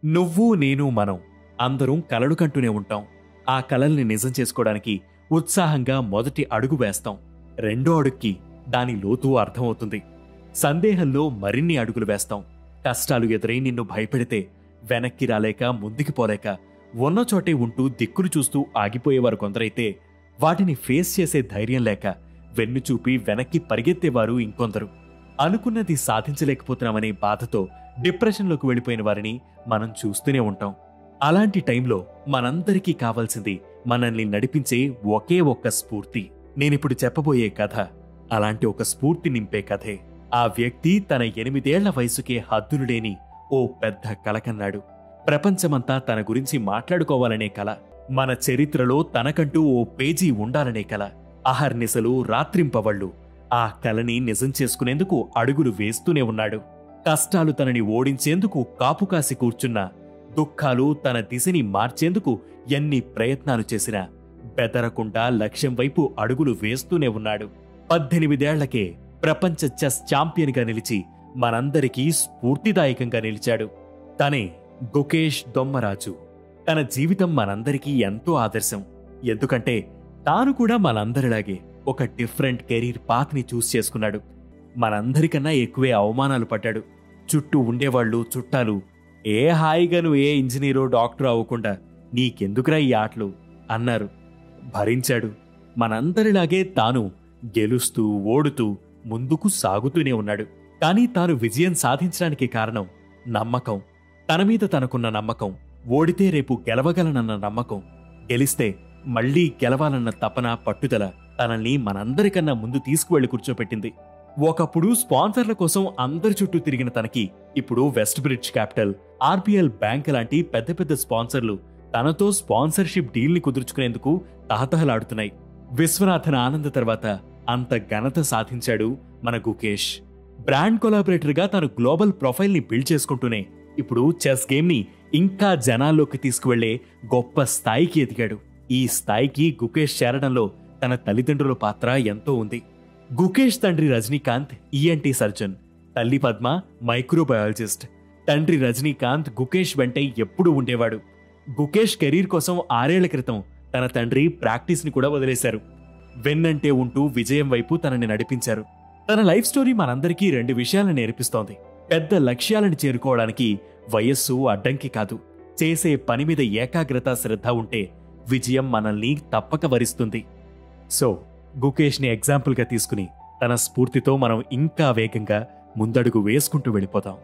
నువ్వు నేను మనం అందరం కలలు కంటూనే ఉంటాం. ఆ కలల్ని నిజం చేసుకోవడానికి ఉత్సాహంగా మొదటి అడుగు వేస్తాం. రెండో అడుగుకి దాని లోతు అర్థమవుతుంది. సందేహంలో మరిన్ని అడుగులు వేస్తాం. కష్టాలు ఎదురై నిన్ను భయపెడితే వెనక్కి రాలేక ముందుకి పోలేక ఉన్నచోటే ఉంటూ దిక్కులు చూస్తూ ఆగిపోయేవారు కొందరైతే, వాటిని ఫేస్ చేసే ధైర్యం లేక వెన్నుచూపి వెనక్కి పరిగెత్తేవారు ఇంకొందరు. అనుకున్నది సాధించలేకపోతున్నామనే బాధతో డిప్రెషన్లోకి వెళ్ళిపోయిన వారిని మనం చూస్తూనే ఉంటాం. అలాంటి టైంలో మనందరికీ కావాల్సింది మనల్ని నడిపించే ఒకే ఒక్క స్ఫూర్తి. నేనిప్పుడు చెప్పబోయే కథ అలాంటి ఒక స్ఫూర్తి నింపే కథే. ఆ వ్యక్తి తన 8 ఏళ్ల వయసుకే హద్దులు లేని ఓ పెద్ద కల కన్నాడు. ప్రపంచమంతా తన గురించి మాట్లాడుకోవాలనే కల, మన చరిత్రలో తనకంటూ ఓ పేజీ ఉండాలనే కల. అహర్నిశలు రాత్రింపవళ్లు ఆ కలని నిజం చేసుకునేందుకు అడుగులు వేస్తూనే ఉన్నాడు. కష్టాలు తనని ఓడించేందుకు కాపుకాసి కూర్చున్నా, దుఃఖాలు తన దిశని మార్చేందుకు ఎన్ని ప్రయత్నాలు చేసినా బెదరకుండా లక్ష్యం వైపు అడుగులు వేస్తూనే ఉన్నాడు. 18 ఏళ్లకే ప్రపంచ చెస్ ఛాంపియన్గా నిలిచి మనందరికీ స్ఫూర్తిదాయకంగా నిలిచాడు. తనే గుకేష్ దొమ్మరాజు. తన జీవితం మనందరికీ ఎంతో ఆదర్శం. ఎందుకంటే తాను కూడా మనందరిలాగే ఒక డిఫరెంట్ కెరీర్ పాత్ని చూస్ చేసుకున్నాడు. మనందరికన్నా ఎక్కువే అవమానాలు పడ్డాడు. చుట్టూ ఉండేవాళ్లు, చుట్టాలు ఏ హాయిగాను ఏ ఇంజనీరో డాక్టర్ అవ్వకుండా నీకెందుకురా ఈ ఆటలు అన్నారు. భరించాడు. మనందరిలాగే తాను గెలుస్తూ ఓడుతూ ముందుకు సాగుతూనే ఉన్నాడు. కానీ తాను విజయం సాధించడానికి కారణం నమ్మకం. తన మీద తనకున్న నమ్మకం. ఓడితే రేపు గెలవగలనన్న నమ్మకం. గెలిస్తే మళ్లీ గెలవాలన్న తపన, పట్టుదల తనల్ని మనందరికన్నా ముందు తీసుకువెళ్లి కూర్చోపెట్టింది. ఒకప్పుడు స్పాన్సర్ల కోసం అందరి చుట్టూ తిరిగిన తనకి ఇప్పుడు west bridge capital, RBL bank లాంటి పెద్ద పెద్ద స్పాన్సర్లు తనతో స్పాన్సర్షిప్ డీల్ని కుదుర్చుకునేందుకు తహతహలాడుతున్నాయి. విశ్వనాథన్ ఆనంద్ తర్వాత అంత ఘనత సాధించాడు మన గుకేష్. బ్రాండ్ కొలాబరేటర్గా తను గ్లోబల్ ప్రొఫైల్ని బిల్డ్ చేసుకుంటూనే ఇప్పుడు చెస్ గేమ్ని ఇంకా జనాల్లోకి తీసుకువెళ్లే గొప్ప స్థాయికి ఎదిగాడు. ఈ స్థాయికి గుకేష్ చేరడంలో తన తల్లిదండ్రుల పాత్ర ఎంతో ఉంది. గుకేష్ తండ్రి రజనీకాంత్ ఈఎన్టీ సర్జన్, తల్లి పద్మ మైక్రోబయాలజిస్ట్. తండ్రి రజనీకాంత్ గుకేష్ వెంటే ఎప్పుడూ ఉండేవాడు. గుకేష్ కెరీర్ కోసం 6 ఏళ్ల క్రితం తన తండ్రి ప్రాక్టీస్ని కూడా వదిలేశారు. వెన్నంటే ఉంటూ విజయం వైపు తనని నడిపించారు. తన లైఫ్ స్టోరీ మనందరికీ 2 విషయాలను నేర్పిస్తోంది. పెద్ద లక్ష్యాలను చేరుకోవడానికి వయస్సు అడ్డంకి కాదు. చేసే పని మీద ఏకాగ్రత, శ్రద్ధ ఉంటే విజయం మనల్ని తప్పక వరిస్తుంది. సో గుకేష్ని ఎగ్జాంపుల్గా తీసుకుని తన స్ఫూర్తితో మనం ఇంకా వేగంగా ముందడుగు వేసుకుంటూ వెళ్ళిపోతాం.